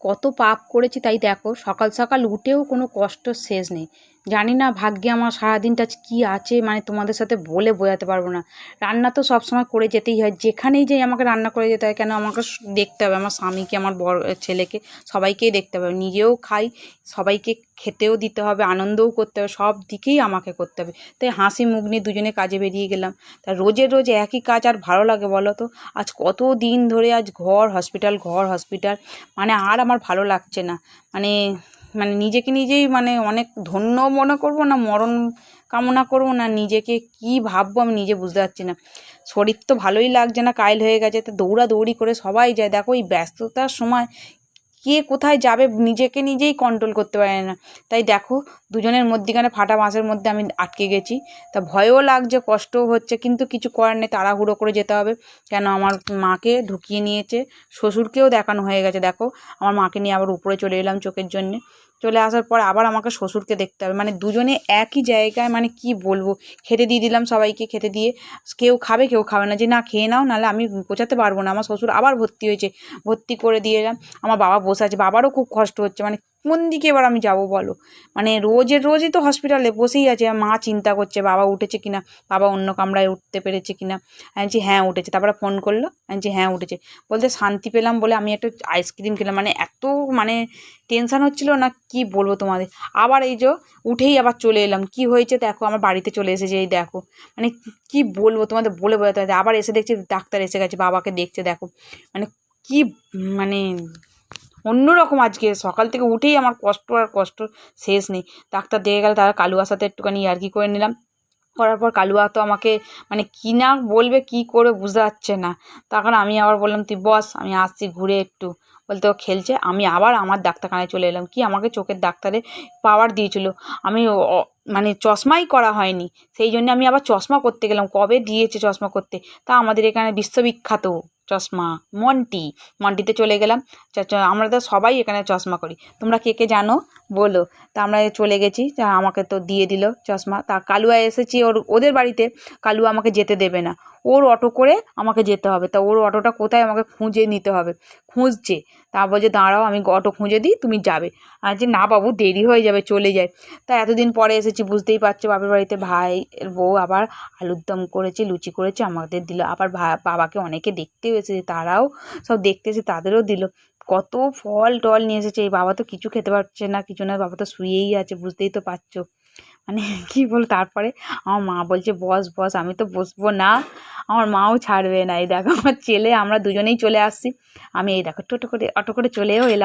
কত পাপ করেছি তাই দেখো, সকাল সকাল উঠেও কোনো কষ্ট শেষ নেই। জানি না ভাগ্যে আমার সারাদিনটা কী আছে, মানে তোমাদের সাথে বলে বোঝাতে পারবো না। রান্না তো সবসময় করে যেতেই হয়, যেখানেই যাই আমাকে রান্না করে যেতে হয়। কেন, আমাকে দেখতে হবে, আমার স্বামীকে, আমার বড় ছেলেকে, সবাইকেই দেখতে হবে। নিজেও খাই, সবাইকে খেতেও দিতে হবে, আনন্দও করতে হবে, সব দিকেই আমাকে করতে হবে। তাই হাসি মুখ নিয়ে দুজনে কাজে বেরিয়ে গেলাম। তা রোজের রোজ একই কাজ আর ভালো লাগে বলো তো? আজ কত দিন ধরে আজ ঘর হসপিটাল, মানে আর আমার ভালো লাগছে না। মানে মানে নিজেকে নিজেই মানে অনেক ধন্য মনে করব না মরণ কামনা করব, না নিজেকে কি ভাববো আমি নিজে বুঝতে পারছি না। শরীর তো ভালোই লাগছে না, কাইল হয়ে গেছে। তো দৌড়াদৌড়ি করে সবাই যায়, দেখো এই ব্যস্ততার সময় কে কোথায় যাবে নিজেকে নিজেই কন্ট্রোল করতে পারে না। তাই দেখো দুজনের মধ্যিখানে ফাটা বাঁশের মধ্যে আমি আটকে গেছি। তা ভয়ও লাগছে, কষ্টও হচ্ছে, কিন্তু কিছু করার নেই, তাড়াহুড়ো করে যেতে হবে। কেন, আমার মাকে ঢুকিয়ে নিয়েছে, শ্বশুরকেও দেখানো হয়ে গেছে। দেখো আমার মাকে নিয়ে আবার উপরে চলে এলাম চোখের জন্যে। চলে আসার পর আবার আমাকে শ্বশুরকে দেখতে হবে, মানে দুজনে একই জায়গায়, মানে কি বলবো। খেতে দিয়ে দিলাম সবাইকে, খেতে দিয়ে কেউ খাবে কেউ খাবে না, যে না খেয়ে নাও, নাহলে আমি গোছাতে পারবো না। আমার শ্বশুর আবার ভর্তি হয়েছে, ভর্তি করে দিয়ে এলাম। আমার বাবা বসে আছে, বাবারও খুব কষ্ট হচ্ছে, মানে কোন দিকে এবার আমি যাব বলো। মানে রোজই তো হসপিটালে বসেই আছে। মা চিন্তা করছে বাবা উঠেছে কিনা, বাবা অন্য কামরায় উঠতে পেরেছে কিনা। আমি বলছি হ্যাঁ উঠেছে। তারপরে ফোন করলো, আমি বলছি হ্যাঁ উঠেছে। বলতে শান্তি পেলাম বলে আমি একটা আইসক্রিম খেলাম, মানে এত মানে টেনশান হচ্ছিল না কি বলবো তোমাদের। আবার এই যে উঠেই আবার চলে এলাম, কি হয়েছে দেখো, আমার বাড়িতে চলে এসেছে, এই দেখো। মানে কি বলবো তোমাদের, বলে বোঝাতে পারছি না। আবার এসে দেখছি ডাক্তার এসে গেছে, বাবাকে দেখছে, দেখো মানে কি, মানে অন্যরকম। আজকে সকাল থেকে উঠেই আমার কষ্ট আর কষ্ট শেষ নেই। ডাক্তার দেখে গেলে, তারা কালুয়ার সাথে একটুখানি ইয়ার্কি করে নিলাম। করার পর কালুয়া তো আমাকে মানে কী না বলবে, কী করে বুঝতে পারছে না। তখন আমি আবার বললাম তুই বস, আমি আসছি ঘুরে একটু। বলতে ও খেলছে। আমি আবার আমার ডাক্তারখানায় চলে এলাম, কি আমাকে চোখের ডাক্তারে পাওয়ার দিয়েছিল। আমি মানে চশমাই করা হয়নি, সেই জন্য আমি আবার চশমা করতে গেলাম। কবে দিয়েছে চশমা করতে, তা আমাদের এখানে বিশ্ববিখ্যাত চশমা মন্টিতে চলে গেলাম। আমরা তো সবাই এখানে চশমা করি, তোমরা কে কে জানো বলো। তা আমরা চলে গেছি, তা আমাকে তো দিয়ে দিল চশমা। তা কালুয়া এসেছি ওদের বাড়িতে, কালুয়া আমাকে যেতে দেবে না, ওর অটো করে আমাকে যেতে হবে। তা ওর অটোটা কোথায় আমাকে খুঁজে নিতে হবে, খুঁজছে। তা বলছে দাঁড়াও আমি অটো খুঁজে দিই, তুমি যাবে। আর যে না বাবু দেরি হয়ে যাবে, চলে যায়। তা এতদিন পরে এসেছি, বুঝতেই পারছো বাপের বাড়িতে। ভাই এর বউ আবার আলুর দম করেছে, লুচি করেছে, আমাদের দিল। আবার বাবাকে অনেকে দেখতেও এসেছে, তারাও সব দেখতে এসে তাদেরও দিল। কত ফল টল নিয়ে এসেছে। এই বাবা তো কিছু খেতে পারছে না, কিছু না, বাবা তো শুয়েই আছে, বুঝতেই তো পারছো। মানে কি বলো। তারপরে আমার মা বলছে বস বস, আমি তো বসবো না। আমার মাও ছাড়বে না। এই দেখো আমার ছেলে, আমরা দুজনেই চলে আসছি। আমি এই দেখো অটো করে চলেও এলাম।